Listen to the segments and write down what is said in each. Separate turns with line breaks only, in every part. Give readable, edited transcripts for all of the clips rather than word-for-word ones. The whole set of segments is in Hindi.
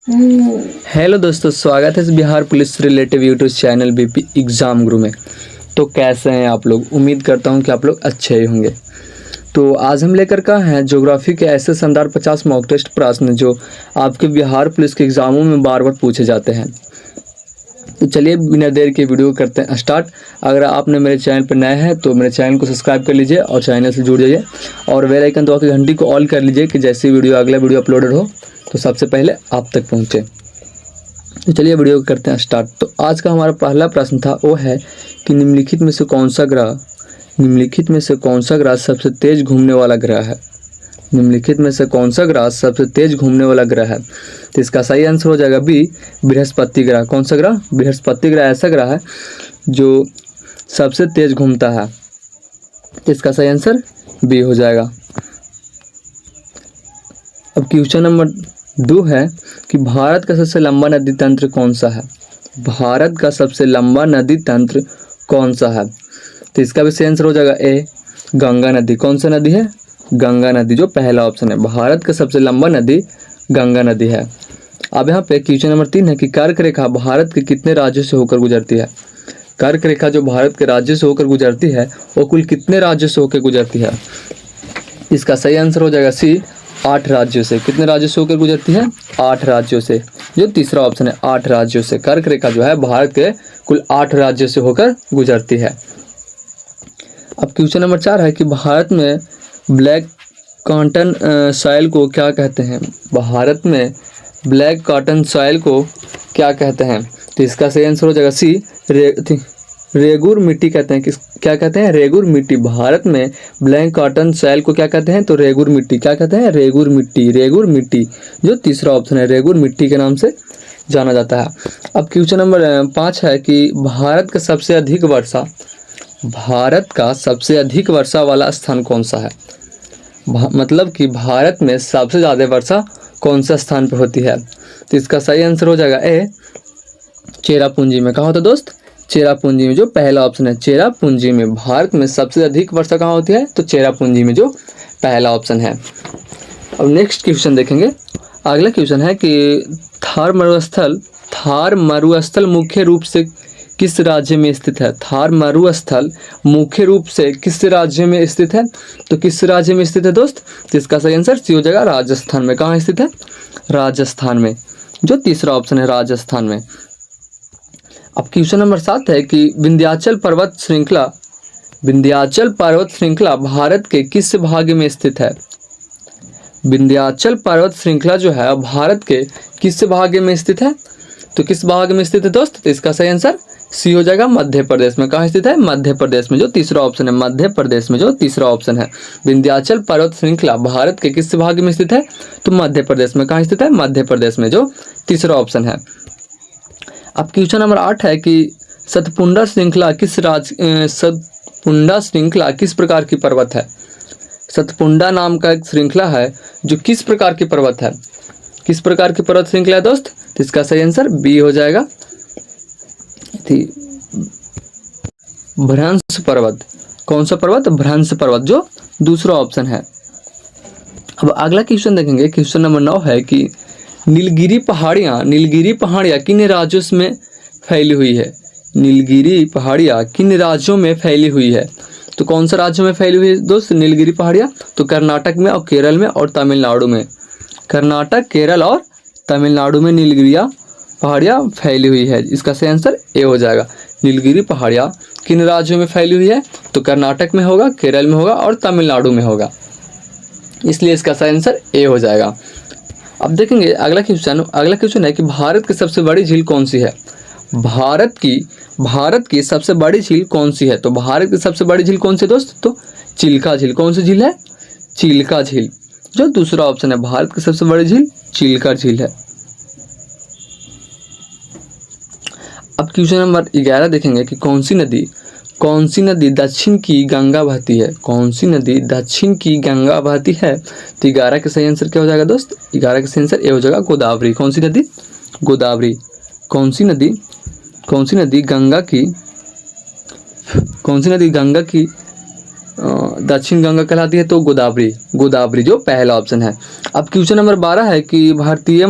हेलो दोस्तों, स्वागत है इस बिहार पुलिस से relative YouTube channel BP exam गुरु में। तो कैसे हैं आप लोग? उम्मीद करता हूं कि आप लोग अच्छे ही होंगे। तो आज हम लेकर का हैं ज्योग्राफी के ऐसे शानदार 50 मॉक टेस्ट प्रश्न जो आपके बिहार पुलिस के एग्ज़ामों में बार बार पूछे जाते हैं। तो चलिए बिना देर के वीडियो करते हैं स्टार्ट। अगर आपने मेरे चैनल पर नए हैं तो मेरे चैनल को सब्सक्राइब कर लीजिए और चैनल से जुड़ जाइए और बेल आइकन दबा के घंटी को ऑल कर लीजिए कि जैसी अगला वीडियो अपलोडेड हो तो सबसे पहले आप तक पहुँचे। तो चलिए वीडियो करते हैं स्टार्ट। तो आज का हमारा पहला प्रश्न था वो है कि निम्नलिखित में से कौन सा ग्रह सबसे तेज घूमने वाला ग्रह है। निम्नलिखित में से कौन सा ग्रह सबसे तेज घूमने वाला ग्रह है? तो इसका सही आंसर हो जाएगा बी, बृहस्पति ग्रह। कौन सा ग्रह? बृहस्पति ग्रह ऐसा ग्रह है जो सबसे तेज घूमता है। तो इसका सही आंसर बी हो जाएगा। अब क्वेश्चन नंबर 2 है कि भारत का सबसे लंबा नदी तंत्र कौन सा है? भारत का सबसे लंबा नदी तंत्र कौन सा है? तो इसका भी सही आंसर हो जाएगा ए, गंगा नदी। कौन सा नदी है? गंगा नदी, जो पहला ऑप्शन है। भारत का सबसे लंबा नदी गंगा नदी है। अब यहाँ पे क्वेश्चन नंबर 3 है कि कर्क रेखा भारत के कितने राज्यों से होकर गुजरती है? कर्क रेखा जो भारत के राज्यों से होकर गुजरती है वो कुल कितने राज्यों से होकर गुजरती है? इसका सही आंसर हो जाएगा सी, 8 राज्यों से। कितने राज्यों से होकर गुजरती है? 8 राज्यों से, जो तीसरा ऑप्शन है 8 राज्यों से। कर्क रेखा जो है भारत के कुल 8 राज्यों से होकर गुजरती है। अब क्वेश्चन नंबर 4 है कि भारत में ब्लैक कॉटन सॉइल को क्या कहते हैं? भारत में ब्लैक कॉटन सॉइल को क्या कहते हैं? तो इसका सही आंसर हो जाएगा सी, रेगुर मिट्टी कहते हैं। क्या कहते हैं? रेगुर मिट्टी। भारत में ब्लैक कॉटन सॉइल को क्या कहते हैं? तो रेगुर मिट्टी। क्या कहते हैं? रेगुर मिट्टी, जो तीसरा ऑप्शन है, रेगुर मिट्टी के नाम से जाना जाता है। अब क्वेश्चन नंबर 5 है कि भारत का सबसे अधिक वर्षा वाला स्थान कौन सा है? मतलब कि भारत में सबसे ज़्यादा वर्षा कौन सा स्थान पर होती है? तो इसका सही आंसर हो जाएगा ए, चेरापूंजी में। कहाँ होता है दोस्त? चेरापूंजी में, जो पहला ऑप्शन है। चेरापूंजी में भारत में सबसे अधिक वर्षा कहाँ होती है? तो चेरापूंजी में, जो पहला ऑप्शन है। अब नेक्स्ट क्वेश्चन देखेंगे। अगला क्वेश्चन है कि थार मरुस्थल मुख्य रूप से किस राज्य में स्थित है? थार मरुस्थल मुख्य रूप से किस राज्य में स्थित है? तो किस राज्य में स्थित है दोस्त? तो इसका सही आंसर सी हो जाएगा, राजस्थान में। कहाँ स्थित है? राजस्थान में, जो तीसरा ऑप्शन है, राजस्थान में। अब क्वेश्चन नंबर 7 है कि विंध्याचल पर्वत श्रृंखला भारत के किस भाग में स्थित है? विंध्याचल पर्वत श्रृंखला जो है भारत के किस भाग में स्थित है? तो किस भाग में स्थित है दोस्त? तो इसका सही आंसर सी हो जाएगा, मध्य प्रदेश में। कहाँ स्थित है? मध्य प्रदेश में, जो तीसरा ऑप्शन है। मध्य प्रदेश में, जो तीसरा ऑप्शन है। विंध्याचल पर्वत श्रृंखला भारत के किस भाग में स्थित है? तो मध्य प्रदेश में। कहाँ स्थित है? मध्य प्रदेश में, जो तीसरा ऑप्शन है। अब क्वेश्चन नंबर 8 है कि सतपुंडा श्रृंखला किस प्रकार की पर्वत है? सतपुंडा नाम का एक श्रृंखला है जो किस प्रकार की पर्वत है? किस प्रकार की पर्वत श्रृंखला है दोस्त? तो इसका सही आंसर बी हो जाएगा, भ्रंश पर्वत। कौन सा पर्वत? भ्रंश पर्वत, जो दूसरा ऑप्शन है। अब अगला क्वेश्चन देखेंगे। क्वेश्चन नंबर 9 है कि नीलगिरी पहाड़ियाँ किन राज्यों में फैली हुई है? नीलगिरी पहाड़ियाँ किन राज्यों में फैली हुई है? तो कौन सा राज्यों में फैली हुई है दोस्त नीलगिरी पहाड़ियाँ? तो कर्नाटक में और केरल में और तमिलनाडु में। कर्नाटक, केरल और तमिलनाडु में नीलगिरियाँ पहाड़ियाँ फैली हुई है। इसका सही आंसर ए हो जाएगा। नीलगिरी पहाड़ियाँ किन राज्यों में फैली हुई है? तो कर्नाटक में होगा, केरल में होगा और तमिलनाडु में होगा, इसलिए इसका सही आंसर ए हो जाएगा। अब देखेंगे अगला क्वेश्चन है कि भारत की सबसे बड़ी झील कौन सी है? भारत की सबसे बड़ी झील कौन सी है? तो भारत की सबसे बड़ी झील कौन सी है दोस्त? तो चिल्का झील। कौन सी झील है? चिल्का झील, जो दूसरा ऑप्शन है। भारत की सबसे बड़ी झील चिल्का झील है। अब क्वेश्चन नंबर 11 देखेंगे कि कौन सी नदी दक्षिण की गंगा बहती है? कौन सी नदी दक्षिण की गंगा बहती है? तो 11 का सही आंसर क्या हो जाएगा दोस्त? 11 का सही आंसर ए हो जाएगा, गोदावरी। कौन सी नदी? गोदावरी। कौन सी नदी गंगा की दक्षिण गंगा कहलाती है? तो गोदावरी, जो पहला ऑप्शन है। अब क्वेश्चन नंबर 12 है कि भारतीय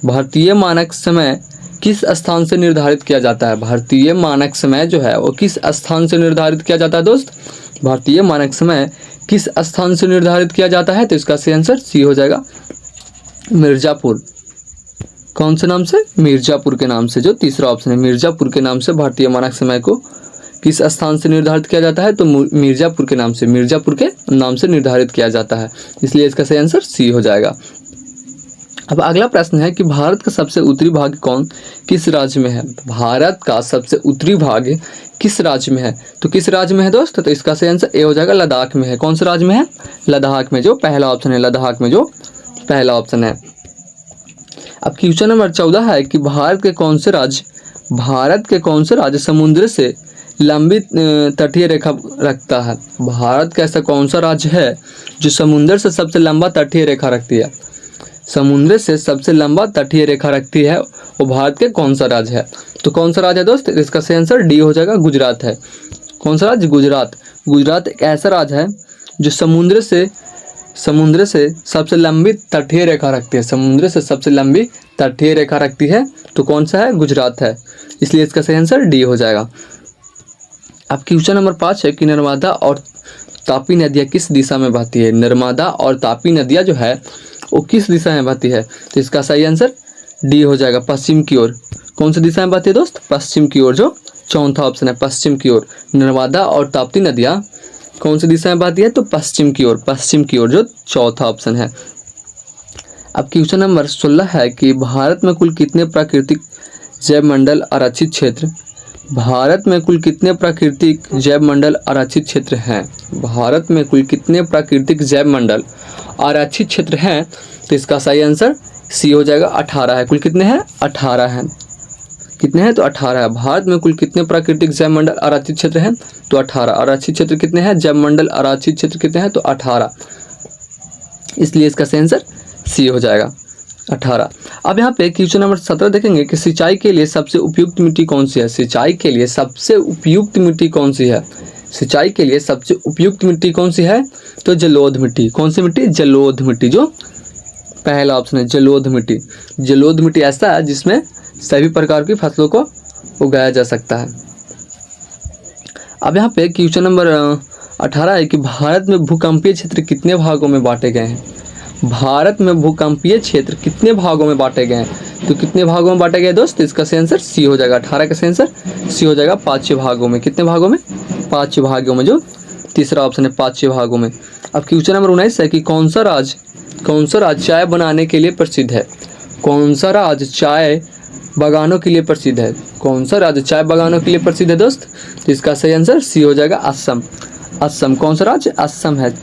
भारतीय मानक समय किस स्थान से निर्धारित किया जाता है? भारतीय मानक समय जो है वो किस स्थान से निर्धारित किया जाता है दोस्त? भारतीय मानक समय किस स्थान से निर्धारित किया जाता है? तो इसका सही आंसर सी हो जाएगा, मिर्जापुर। कौन से नाम से? मिर्जापुर के नाम से। जो तीसरा ऑप्शन है, मिर्जापुर के नाम से भारतीय मानक समय को किस स्थान से निर्धारित किया जाता है? तो मिर्जापुर के नाम से, मिर्जापुर के नाम से निर्धारित किया जाता है, इसलिए इसका सही आंसर सी हो जाएगा। अब अगला प्रश्न है कि भारत का सबसे उत्तरी भाग किस राज्य में है? भारत का सबसे उत्तरी भाग किस राज्य में है? तो किस राज्य में है दोस्त? तो इसका सही आंसर ए हो जाएगा, लद्दाख में है। कौन से राज्य में है? लद्दाख में, जो पहला ऑप्शन है, लद्दाख में जो पहला ऑप्शन है। अब क्वेश्चन नंबर 14 है कि भारत के कौन से राज्य समुद्र से लंबी तटीय रेखा रखता है? भारत का ऐसा कौन सा राज्य है जो समुद्र से सबसे लंबा तटीय रेखा रखती है? समुद्र से सबसे लंबा तटीय रेखा रखती है वो भारत के कौन सा राज्य है? तो कौन सा राज्य है दोस्त? इसका सही आंसर डी हो जाएगा, गुजरात है। कौन सा राज्य? गुजरात। गुजरात एक ऐसा राज्य है जो समुद्र से सबसे लंबी तटीय रेखा रखती है, समुद्र से सबसे लंबी तटीय रेखा रखती है। तो कौन सा है? गुजरात है, इसलिए इसका सही आंसर डी हो जाएगा। अब क्वेश्चन नंबर 5 है कि नर्मदा और तापी नदियाँ किस दिशा में बहती है? नर्मदा और तापी नदियाँ जो है वो किस दिशा में बहती है? तो इसका सही आंसर डी हो जाएगा, पश्चिम की ओर। कौन सी दिशा में बहती है दोस्त? पश्चिम की ओर, जो चौथा ऑप्शन है, पश्चिम की ओर। नर्मदा और ताप्ती नदियाँ कौन सी दिशा में बहती है? तो पश्चिम की ओर, पश्चिम की ओर, जो चौथा ऑप्शन है। अब क्वेश्चन नंबर 16 है कि भारत में कुल कितने प्राकृतिक जैव मंडल आरक्षित क्षेत्र? भारत में कुल कितने प्राकृतिक जैव मंडल आरक्षित क्षेत्र हैं? भारत में कुल कितने प्राकृतिक जैव मंडल आरक्षित क्षेत्र हैं? तो इसका सही आंसर सी हो जाएगा, 18 है। कुल कितने हैं? 18 हैं। कितने हैं? तो 18 है। भारत में कुल कितने प्राकृतिक जैव मंडल आरक्षित क्षेत्र हैं? तो 18। आरक्षित क्षेत्र कितने हैं? जैव मंडल आरक्षित क्षेत्र कितने हैं? तो 18, इसलिए इसका सही आंसर सी हो जाएगा, 18। अब यहाँ पे क्वेश्चन नंबर 17 देखेंगे कि सिंचाई के लिए सबसे उपयुक्त मिट्टी कौन सी है? सिंचाई के लिए सबसे उपयुक्त मिट्टी कौन सी है? सिंचाई के लिए सबसे उपयुक्त मिट्टी कौन सी है? तो जलोढ़ मिट्टी। कौन सी मिट्टी? जलोढ़ मिट्टी, जो पहला ऑप्शन है, जलोढ़ मिट्टी। जलोढ़ मिट्टी ऐसा है जिसमें सभी प्रकार की फसलों को उगाया जा सकता है। अब यहाँ पे क्वेश्चन नंबर 18 है कि भारत में भूकंपीय क्षेत्र कितने भागों में बांटे गए हैं? भारत में भूकंपीय क्षेत्र कितने भागों में बांटे गए हैं? तो कितने भागों में बांटे गए दोस्त? इसका सही आंसर सी हो जाएगा, 18 का सही आंसर सी हो जाएगा, 5 भागों में। कितने भागों में? 5 भागों में, जो तीसरा ऑप्शन है, 5 भागों में। अब क्वेश्चन नंबर 19 है कि कौन सा राज्य चाय बनाने के लिए प्रसिद्ध है? कौन सा राज्य चाय बागानों के लिए प्रसिद्ध है? कौन सा राज्य चाय बागानों के लिए प्रसिद्ध है दोस्त? तो इसका सही आंसर सी हो जाएगा, असम। असम। कौन सा राज्य? असम है।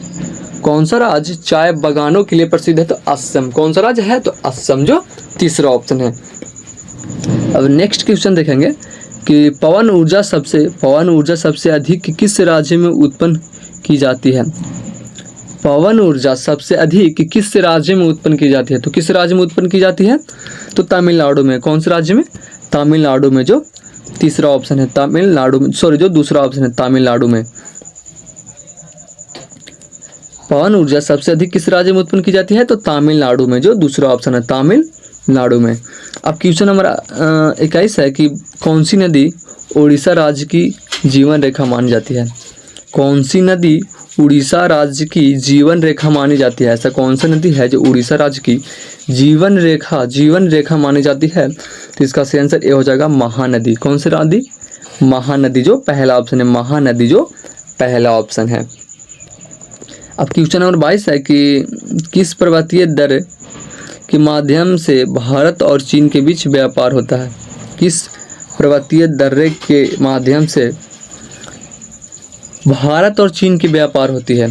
कौन सा राज्य चाय बागानों के लिए प्रसिद्ध है? तो असम। कौन सा राज्य है? तो असम, जो तीसरा ऑप्शन है। अब नेक्स्ट क्वेश्चन देखेंगे कि पवन ऊर्जा सबसे अधिक किस राज्य में उत्पन्न की जाती है? पवन ऊर्जा सबसे अधिक किस राज्य में उत्पन्न की जाती है? तो किस राज्य में उत्पन्न की जाती है? तो तमिलनाडु में। कौन से राज्य में? तमिलनाडु में, जो तीसरा ऑप्शन है, तमिलनाडु में, जो दूसरा ऑप्शन है, तमिलनाडु में। पवन ऊर्जा सबसे अधिक किस राज्य में उत्पन्न की जाती है? तो तमिलनाडु में, जो दूसरा ऑप्शन है, तमिलनाडु में। अब क्वेश्चन नंबर 21 है कि कौन सी नदी उड़ीसा राज्य की जीवन रेखा मानी जाती है? कौन सी नदी उड़ीसा राज्य की जीवन रेखा मानी जाती है? ऐसा कौन सा नदी है जो उड़ीसा राज्य की जीवन रेखा मानी जाती है? तो इसका सही आंसर ए हो जाएगा, महानदी। कौन सी नदी? महानदी, जो पहला ऑप्शन है, महानदी, जो पहला ऑप्शन है। अब क्वेश्चन नंबर 22 है कि किस पर्वतीय दर्रे के माध्यम से भारत और चीन के बीच व्यापार होता है? किस पर्वतीय दर्रे के माध्यम से भारत और चीन की व्यापार होती है?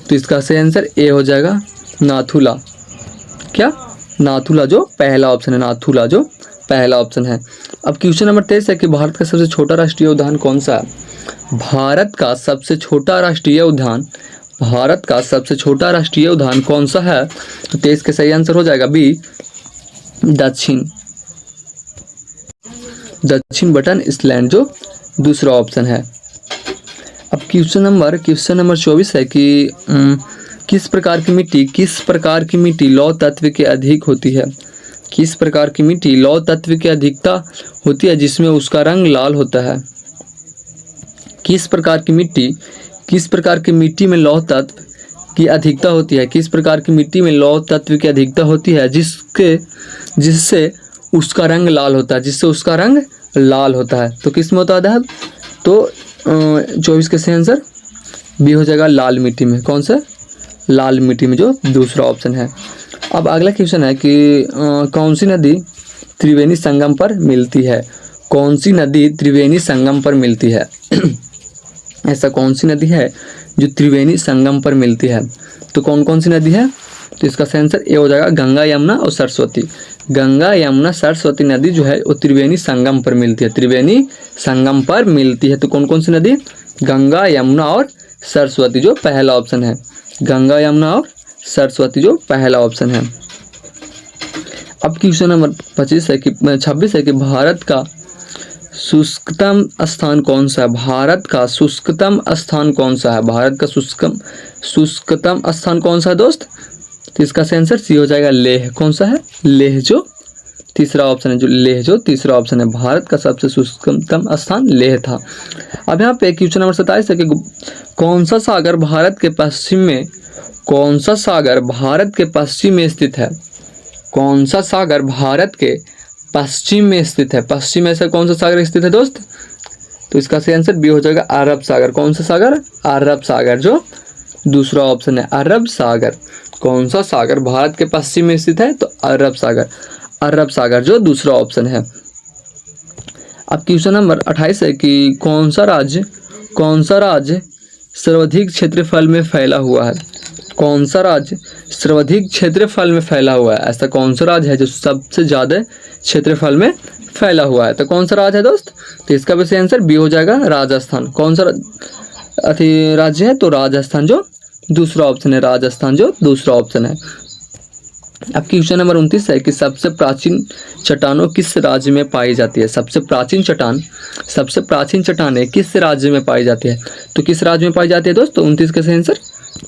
तो इसका सही आंसर ए हो जाएगा, नाथुला। क्या? नाथुला, जो पहला ऑप्शन है, नाथुला, जो पहला ऑप्शन है। अब क्वेश्चन नंबर 23 है कि भारत का सबसे छोटा राष्ट्रीय उद्यान कौन सा है? भारत का सबसे छोटा राष्ट्रीय उद्यान कौन सा है? तो 23 का सही आंसर हो जाएगा बी, दक्षिण बटन आइलैंड, जो दूसरा ऑप्शन है। अब क्वेश्चन नंबर 24 है कि किस प्रकार की मिट्टी लौह तत्व के अधिक होती है? किस प्रकार की मिट्टी लौह तत्व की अधिकता होती है जिसमें उसका रंग लाल होता है? किस प्रकार की मिट्टी में लौह तत्व की अधिकता होती है? किस प्रकार की मिट्टी में लौह तत्व की अधिकता होती है जिससे उसका रंग लाल होता है? तो किस में होता है? तो 24 के सही आंसर बी हो जाएगा, लाल मिट्टी में। कौन सा? लाल मिट्टी में, जो दूसरा ऑप्शन है। अब अगला क्वेश्चन है कि कौन सी नदी त्रिवेणी संगम पर मिलती है? कौन सी नदी त्रिवेणी संगम पर मिलती है? ऐसा कौन सी नदी है जो त्रिवेणी संगम पर मिलती है? तो कौन कौन सी नदी है? तो इसका सही आंसर ए हो जाएगा, गंगा, यमुना और सरस्वती। गंगा, यमुना, सरस्वती नदी जो है वो त्रिवेणी संगम पर मिलती है। त्रिवेणी संगम पर मिलती है। तो कौन कौन सी नदी? गंगा, यमुना और सरस्वती, जो पहला ऑप्शन है। गंगा, यमुना और सरस्वती, जो पहला ऑप्शन है। अब क्वेश्चन नंबर 26 है कि 26 है कि भारत का शुष्कतम स्थान कौन सा है? भारत का शुष्कतम स्थान कौन सा है? भारत का शुष्कतम स्थान कौन सा है दोस्त? तो इसका सही आंसर सी हो जाएगा, लेह। कौन सा है? लेह, जो तीसरा ऑप्शन है। जो लेह, जो तीसरा ऑप्शन है। भारत का सबसे शुष्कतम स्थान लेह था। अब यहाँ पे क्वेश्चन नंबर 27 है कि कौन सा सागर भारत के पश्चिम में स्थित है? कौन सा सागर भारत के पश्चिम में स्थित है? पश्चिम में से कौन सा सागर स्थित है दोस्त? तो इसका सही आंसर बी हो जाएगा, अरब सागर। कौन सा सागर? अरब सागर, जो दूसरा ऑप्शन है, अरब सागर। कौन सा सागर भारत के पश्चिम में स्थित है? तो अरब सागर। अरब सागर, जो दूसरा ऑप्शन है। अब क्वेश्चन नंबर 28 है कि कौन सा राज्य सर्वाधिक क्षेत्रफल में फैला हुआ है? कौन सा राज्य सर्वाधिक क्षेत्रफल में फैला हुआ है? ऐसा कौन सा राज्य है जो सबसे ज़्यादा क्षेत्रफल में फैला हुआ है? तो कौन सा राज्य है दोस्त? तो इसका भी सही आंसर बी हो जाएगा, राजस्थान। कौन सा राज्य है? तो राजस्थान, जो दूसरा ऑप्शन है। राजस्थान, जो दूसरा ऑप्शन है। अब क्वेश्चन नंबर 29 है कि सबसे प्राचीन चट्टानों किस राज्य में पाई जाती है? सबसे प्राचीन चट्टानें किस राज्य में पाई जाती है? तो किस राज्य में पाई जाती है दोस्त? तो 29 का सही आंसर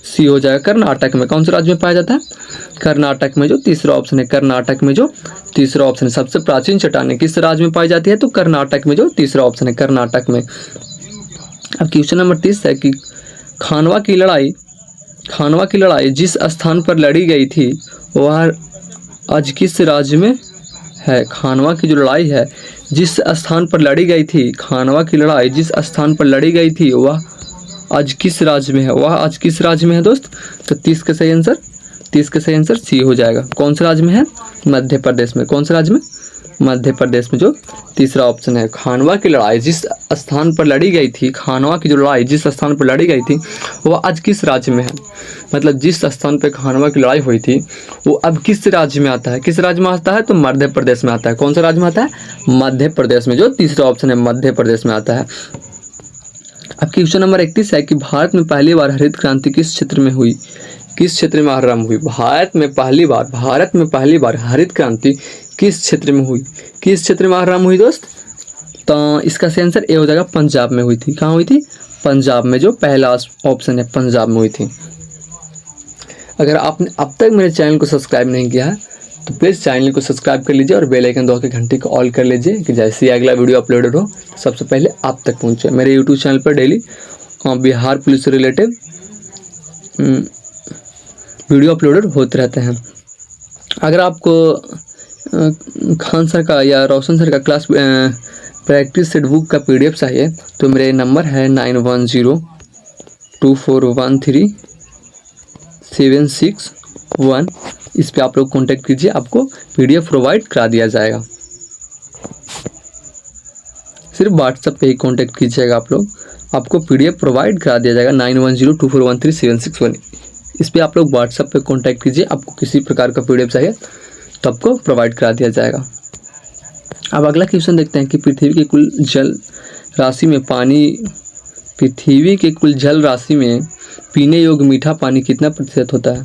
सी हो जाएगा, कर्नाटक में। कौन से राज्य में पाया जाता है? कर्नाटक में, जो तीसरा ऑप्शन है। कर्नाटक में, जो तीसरा ऑप्शन है। सबसे प्राचीन चट्टानें किस राज्य में पाई जाती है? तो कर्नाटक में, जो तीसरा ऑप्शन है, कर्नाटक में। अब क्वेश्चन नंबर 30 है कि खानवा की लड़ाई जिस स्थान पर लड़ी गई थी वह आज किस राज्य में है? खानवा की जो लड़ाई है जिस स्थान पर लड़ी गई थी, खानवा की लड़ाई जिस स्थान पर लड़ी गई थी वह आज किस राज्य में है? वह आज किस राज्य में है दोस्त? तो 30 का सही आंसर सी हो जाएगा। कौन से राज्य में है? मध्य प्रदेश में। कौन से राज्य में? मध्य प्रदेश में, जो तीसरा ऑप्शन है। खानवा की लड़ाई जिस स्थान पर लड़ी गई थी, खानवा की जो लड़ाई जिस स्थान पर लड़ी गई थी वह आज किस राज्य में है? मतलब जिस स्थान पर खानवा की लड़ाई हुई थी वो अब किस राज्य में आता है? किस राज्य में आता है? तो मध्य प्रदेश में आता है। कौन सा राज्य में आता है? मध्य प्रदेश में, जो तीसरा ऑप्शन है, मध्य प्रदेश में आता है। अब क्वेश्चन नंबर 31 है कि भारत में पहली बार हरित क्रांति किस क्षेत्र में हुई? किस क्षेत्र में आरंभ हुई? भारत में पहली बार हरित क्रांति किस क्षेत्र में हुई? किस क्षेत्र में आरंभ हुई दोस्त? तो इसका सही आंसर ए हो जाएगा, पंजाब में हुई थी। कहाँ हुई थी? पंजाब में, जो पहला ऑप्शन है, पंजाब में हुई थी। अगर आपने अब तक मेरे चैनल को सब्सक्राइब नहीं किया है तो प्लीज़ चैनल को सब्सक्राइब कर लीजिए और बेल आइकन दबा के घंटी को ऑल कर लीजिए कि जैसे ही अगला वीडियो अपलोडेड हो सबसे पहले आप तक पहुंचे। मेरे यूट्यूब चैनल पर डेली बिहार पुलिस से रिलेटेड वीडियो अपलोडेड होते रहते हैं। अगर आपको खान सर का या रोशन सर का क्लास प्रैक्टिस सेट बुक का PDF चाहिए तो मेरे नंबर है 9102413761। इस पे आप लोग कांटेक्ट कीजिए, आपको PDF प्रोवाइड करा दिया जाएगा। सिर्फ व्हाट्सएप पे ही कांटेक्ट कीजिएगा आप लोग, आपको PDF प्रोवाइड करा दिया जाएगा 9102413761। इस पे आप लोग व्हाट्सएप पे कांटेक्ट कीजिए, आपको किसी प्रकार का PDF चाहिए तो आपको प्रोवाइड करा दिया जाएगा। अब अगला क्वेश्चन देखते हैं कि पृथ्वी के कुल जल राशि में पीने योग्य मीठा पानी कितना प्रतिशत होता है?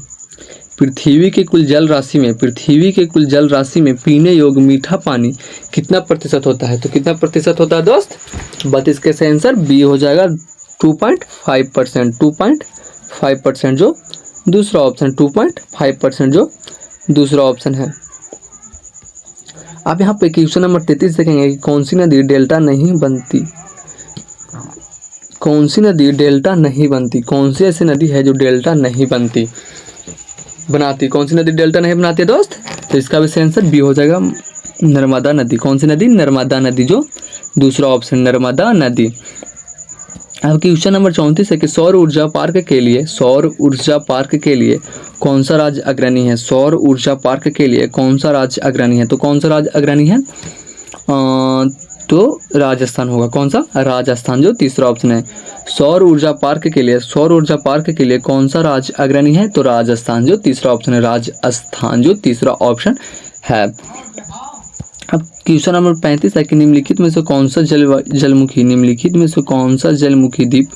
पृथ्वी के कुल जल राशि में पीने योग्य मीठा पानी कितना प्रतिशत होता है? तो कितना प्रतिशत होता है दोस्त? बट इसके सही आंसर बी हो जाएगा 2.5%। 2.5% जो दूसरा ऑप्शन, 2.5% जो दूसरा ऑप्शन है। आप यहाँ पे क्वेश्चन नंबर 33 देखेंगे कि कौन सी नदी डेल्टा नहीं बनती, कौन सी नदी डेल्टा नहीं बनती, कौन सी ऐसी नदी है जो डेल्टा नहीं बनाती, कौन सी नदी डेल्टा नहीं बनाती है दोस्त? तो इसका भी सही आंसर बी हो जाएगा, नर्मदा नदी। कौन सी नदी? नर्मदा नदी, जो दूसरा ऑप्शन नर्मदा नदी। अब क्वेश्चन नंबर 34 है कि सौर ऊर्जा पार्क के लिए, सौर ऊर्जा पार्क के लिए कौन सा राज्य अग्रणी है? सौर ऊर्जा पार्क के लिए कौन सा राज्य अग्रणी है? तो कौन सा राज्य अग्रणी है? तो राजस्थान होगा। कौन सा? राजस्थान, जो तीसरा ऑप्शन है। सौर ऊर्जा पार्क के लिए, सौर ऊर्जा पार्क के लिए कौन सा राज्य अग्रणी है? तो राजस्थान, जो तीसरा ऑप्शन है। राजस्थान, जो तीसरा ऑप्शन है। अब क्वेश्चन नंबर 35 है कि निम्नलिखित में से कौन सा जलमुखी, निम्नलिखित में से कौन सा जलमुखी द्वीप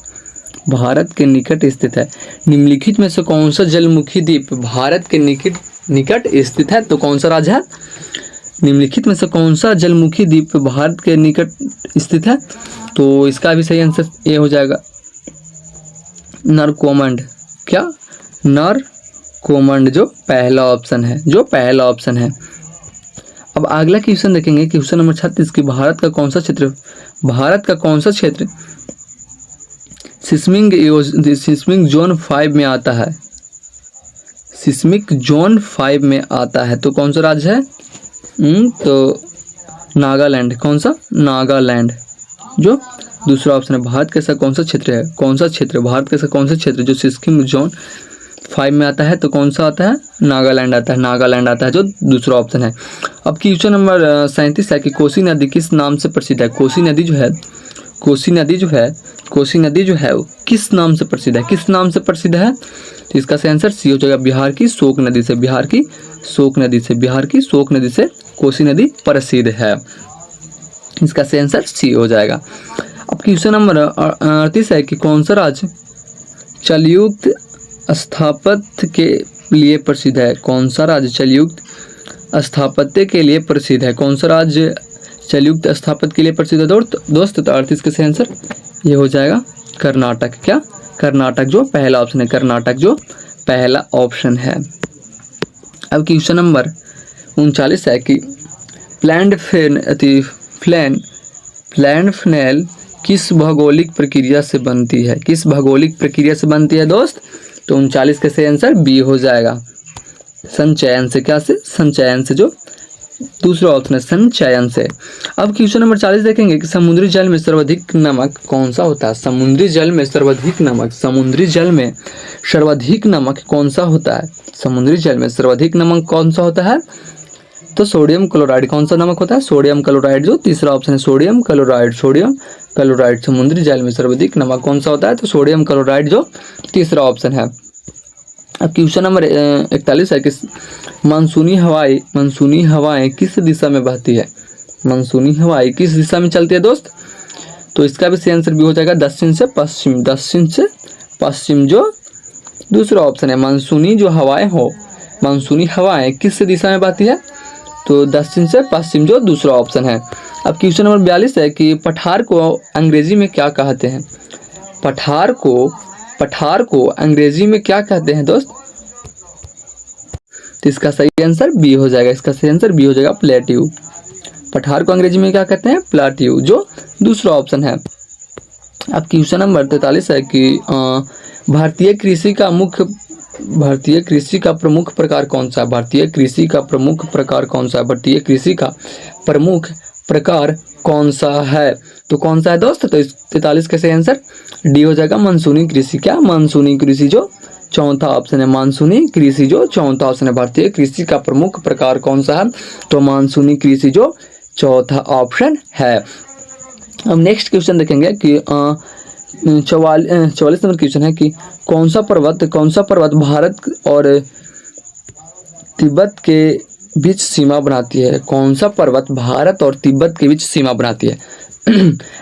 भारत के निकट स्थित है? निम्नलिखित में से कौन सा जलमुखी द्वीप भारत के निकट स्थित है? तो कौन सा राज्य है? निम्नलिखित में से कौन सा जलमुखी द्वीप भारत के निकट स्थित है? तो इसका भी सही आंसर ए हो जाएगा, नरकोमंड। क्या? नरकोमंड, जो पहला ऑप्शन है, जो पहला ऑप्शन है। अब अगला क्वेश्चन देखेंगे, क्वेश्चन नंबर 36 कि भारत का कौन सा क्षेत्र, भारत का कौन सा क्षेत्र सिस्मिक जोन 5 में आता है? सिस्मिक जोन 5 में आता है। तो कौन सा राज्य है? तो नागालैंड। कौन सा? नागालैंड, जो दूसरा ऑप्शन है। भारत का ऐसा कौन सा क्षेत्र है, कौन सा क्षेत्र, भारत का ऐसा कौन सा क्षेत्र जो सिस्मिक जोन 5 में आता है? तो कौन सा आता है? नागालैंड आता है, नागालैंड आता है, जो दूसरा ऑप्शन है। अब क्वेश्चन नंबर 37 है कि कोसी नदी किस नाम से प्रसिद्ध है? कोसी नदी जो है, कोसी नदी जो है, कोसी नदी जो है वो किस नाम से प्रसिद्ध है? किस नाम से प्रसिद्ध है? तो इसका सही आंसर सी हो जाएगा, बिहार की शोक नदी से, बिहार की शोक नदी से, बिहार की शोक नदी से कोसी नदी प्रसिद्ध है। इसका सही आंसर सी हो जाएगा। अब क्वेश्चन नंबर 38 है कि कौन सा राज्य जलयुक्त स्थापत्य के लिए प्रसिद्ध है? कौन सा राज्य जलयुक्त स्थापत्य के लिए प्रसिद्ध है? कौन सा राज्य जलयुक्त स्थापत्य के लिए प्रसिद्ध है दोस्त? तो 38 का सही आंसर ये हो जाएगा कर्नाटक। क्या? कर्नाटक, जो पहला ऑप्शन है, कर्नाटक, जो पहला ऑप्शन है। अब क्वेश्चन नंबर 39 है कि प्लांट फेनल किस भौगोलिक प्रक्रिया से बनती है? किस भौगोलिक प्रक्रिया से बनती है दोस्त? तो 39 का सही आंसर बी हो जाएगा, संचयन से। क्या से? संचयन से, जो दूसरा ऑप्शन है, संचयन से। अब क्वेश्चन नंबर 40 देखेंगे कि समुद्री जल में सर्वाधिक नमक कौन सा होता है? समुद्री जल में सर्वाधिक नमक, समुद्री जल में सर्वाधिक नमक कौन सा होता है? समुद्री जल में सर्वाधिक नमक कौन सा होता है? तो सोडियम क्लोराइड। कौन सा नमक होता है? सोडियम क्लोराइड, जो तीसरा ऑप्शन है, सोडियम क्लोराइड, सोडियम क्लोराइड। समुद्री जल में सर्वाधिक नमक कौन सा होता है? तो सोडियम क्लोराइड, जो तीसरा ऑप्शन है। अब क्वेश्चन नंबर 41 है कि मानसूनी हवाएं किस दिशा में बहती है? मानसूनी हवाएं किस दिशा में चलती है दोस्त? तो इसका भी सही आंसर भी हो जाएगा दक्षिण से पश्चिम, दक्षिण से पश्चिम, जो दूसरा ऑप्शन है। मानसूनी जो हवाएं हो, मानसूनी हवाएं किस दिशा में बहती है? तो दक्षिण से पश्चिम, जो दूसरा ऑप्शन है। अब क्वेश्चन नंबर 42 है कि पठार को अंग्रेजी में क्या कहते हैं? पठार को अंग्रेजी में क्या कहते हैं दोस्त? तो इसका सही आंसर बी हो जाएगा, इसका सही आंसर बी हो जाएगा, प्लेट्यू। पठार को अंग्रेजी में क्या कहते हैं? प्लेट्यू, जो दूसरा ऑप्शन है। अब क्वेश्चन नंबर 43 है कि भारतीय कृषि का प्रमुख प्रकार कौन सा है? भारतीय कृषि का प्रमुख प्रकार कौन सा है? भारतीय कृषि का प्रमुख प्रकार कौन सा है? तो कौन सा है दोस्त? तो 43 का सही आंसर डी हो जाएगा, मानसूनी कृषि। क्या? मानसूनी कृषि, जो चौथा ऑप्शन है, मानसूनी कृषि, जो चौथा ऑप्शन है। भारतीय कृषि का प्रमुख प्रकार कौन सा है? तो मानसूनी कृषि, जो चौथा ऑप्शन है। अब नेक्स्ट क्वेश्चन देखेंगे कि 44 नंबर क्वेश्चन है कि कौन सा पर्वत भारत और तिब्बत के बीच सीमा बनाती है? कौन सा पर्वत भारत और तिब्बत के बीच सीमा बनाती है?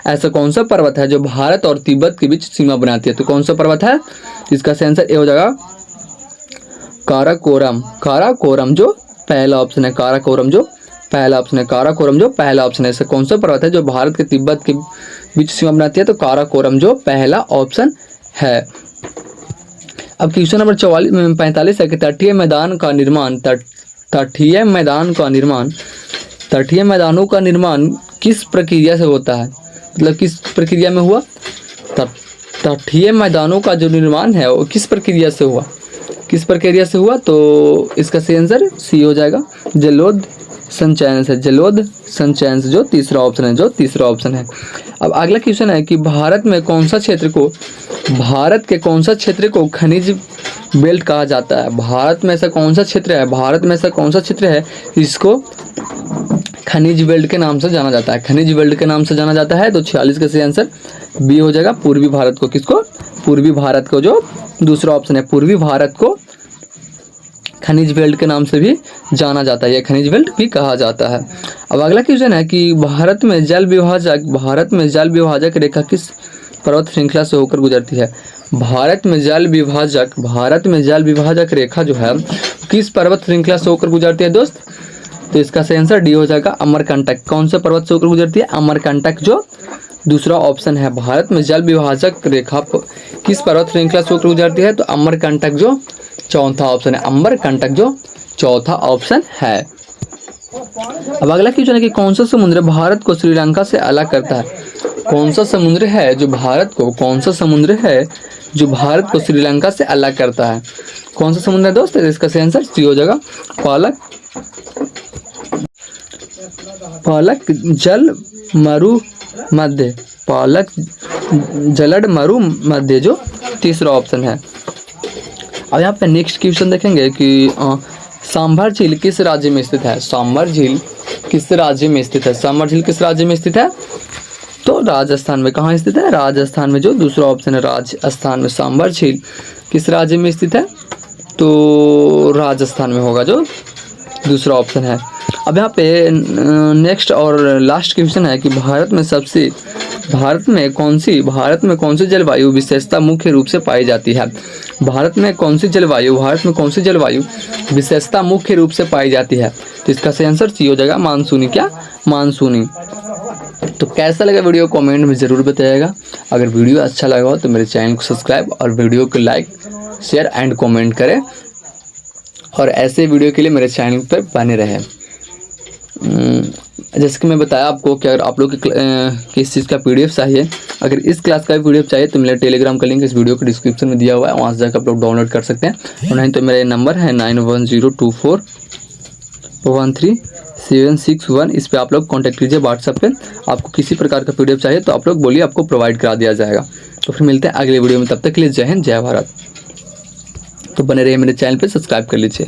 ऐसा कौन सा पर्वत है जो भारत और तिब्बत के बीच सीमा बनाती है? तो कौन सा पर्वत है? इसका सही आंसर ए हो जाएगा, काराकोरम। काराकोरम, जो पहला ऑप्शन है, काराकोरम, जो पहला ऑप्शन है, काराकोरम, जो पहला ऑप्शन है। ऐसा कौन सा पर्वत है जो भारत के तिब्बत के बीच सीमा बनाती है? तो काराकोरम, जो पहला ऑप्शन है। अब क्वेश्चन नंबर 45 है कि तटीय मैदान का निर्माण तटीय मैदानों का निर्माण किस प्रक्रिया से होता है, मतलब किस प्रक्रिया में हुआ? तटीय मैदानों का जो निर्माण है वो किस प्रक्रिया से हुआ, किस प्रक्रिया से हुआ? तो इसका सही आंसर सी हो जाएगा, जलोढ़ संचयन से, जलोढ़ संचयन से, जो तीसरा ऑप्शन है, जो तीसरा ऑप्शन है। अब अगला क्वेश्चन है कि भारत के कौन सा क्षेत्र को खनिज बेल्ट कहा जाता है? भारत में ऐसा कौन सा क्षेत्र है इसको खनिज बेल्ट के नाम से जाना जाता है, खनिज बेल्ट के नाम से जाना जाता है? तो 46 का सही आंसर बी हो जाएगा, पूर्वी भारत को। किसको? पूर्वी भारत को, जो दूसरा ऑप्शन है, पूर्वी भारत को खनिज बेल्ट के नाम से भी जाना जाता है, यह खनिज बेल्ट भी कहा जाता है। अब अगला क्वेश्चन है कि भारत में जल विभाजक रेखा किस पर्वत श्रृंखला से होकर गुजरती है? भारत में जल विभाजक रेखा जो है किस पर्वत श्रृंखला से होकर गुजरती है दोस्त? तो इसका सही आंसर डी हो जाएगा, अमरकंटक। कौन से पर्वत से होकर गुजरती है? अमरकंटक, जो दूसरा ऑप्शन है। भारत में जल विभाजक रेखा किस पर्वत श्रृंखला से होकर गुजरती है? तो अमरकंटक, जो चौथा ऑप्शन है, अमरकंटक जो चौथा ऑप्शन है। अब अगला क्वेश्चन है कि कौन सा समुद्र भारत को श्रीलंका से अलग करता है? कौन सा समुद्र है जो भारत को श्रीलंका से अलग करता है? कौन सा समुद्र है दोस्त? इसका सही आंसर सी हो जाएगा, पालक जल मरु मध्य, जो तीसरा ऑप्शन है। अब यहाँ पे नेक्स्ट क्वेश्चन देखेंगे कि सांभर झील किस राज्य में स्थित है? सांभर झील किस राज्य में स्थित है? तो राजस्थान में। कहाँ स्थित है? राजस्थान में, जो दूसरा ऑप्शन है, राजस्थान में। सांभर झील किस राज्य में स्थित है? तो राजस्थान में होगा, जो दूसरा ऑप्शन है। अब यहाँ पे नेक्स्ट और लास्ट क्वेश्चन है कि भारत में कौन सी जलवायु विशेषता मुख्य रूप से पाई जाती है? भारत में कौन सी जलवायु विशेषता मुख्य रूप से पाई जाती है? तो इसका सही आंसर सी हो जाएगा, मानसूनी। क्या? मानसूनी। तो कैसा लगा वीडियो कमेंट में ज़रूर बताइएगा। अगर वीडियो अच्छा लगा हो तो मेरे चैनल को सब्सक्राइब और वीडियो को लाइक, शेयर एंड कमेंट करें, और ऐसे वीडियो के लिए मेरे चैनल पर बने रहें। जैसे कि मैं बताया आपको कि अगर आप लोग किस चीज़ का PDF चाहिए, अगर इस क्लास का भी PDF चाहिए तो मेरे टेलीग्राम का लिंक इस वीडियो के डिस्क्रिप्शन में दिया हुआ है, वहाँ से जाकर आप लोग डाउनलोड कर सकते हैं। और नहीं तो मेरा नंबर है 9102413761, इस पर आप लोग कॉन्टैक्ट कीजिए व्हाट्सएप पे। आपको किसी प्रकार का PDF चाहिए तो आप लोग बोलिए, आपको प्रोवाइड करा दिया जाएगा। तो फिर मिलते हैं अगले वीडियो में, तब तक के लिए जय हिंद, जय भारत। तो बने रहिए मेरे चैनल पर, सब्सक्राइब कर लीजिए।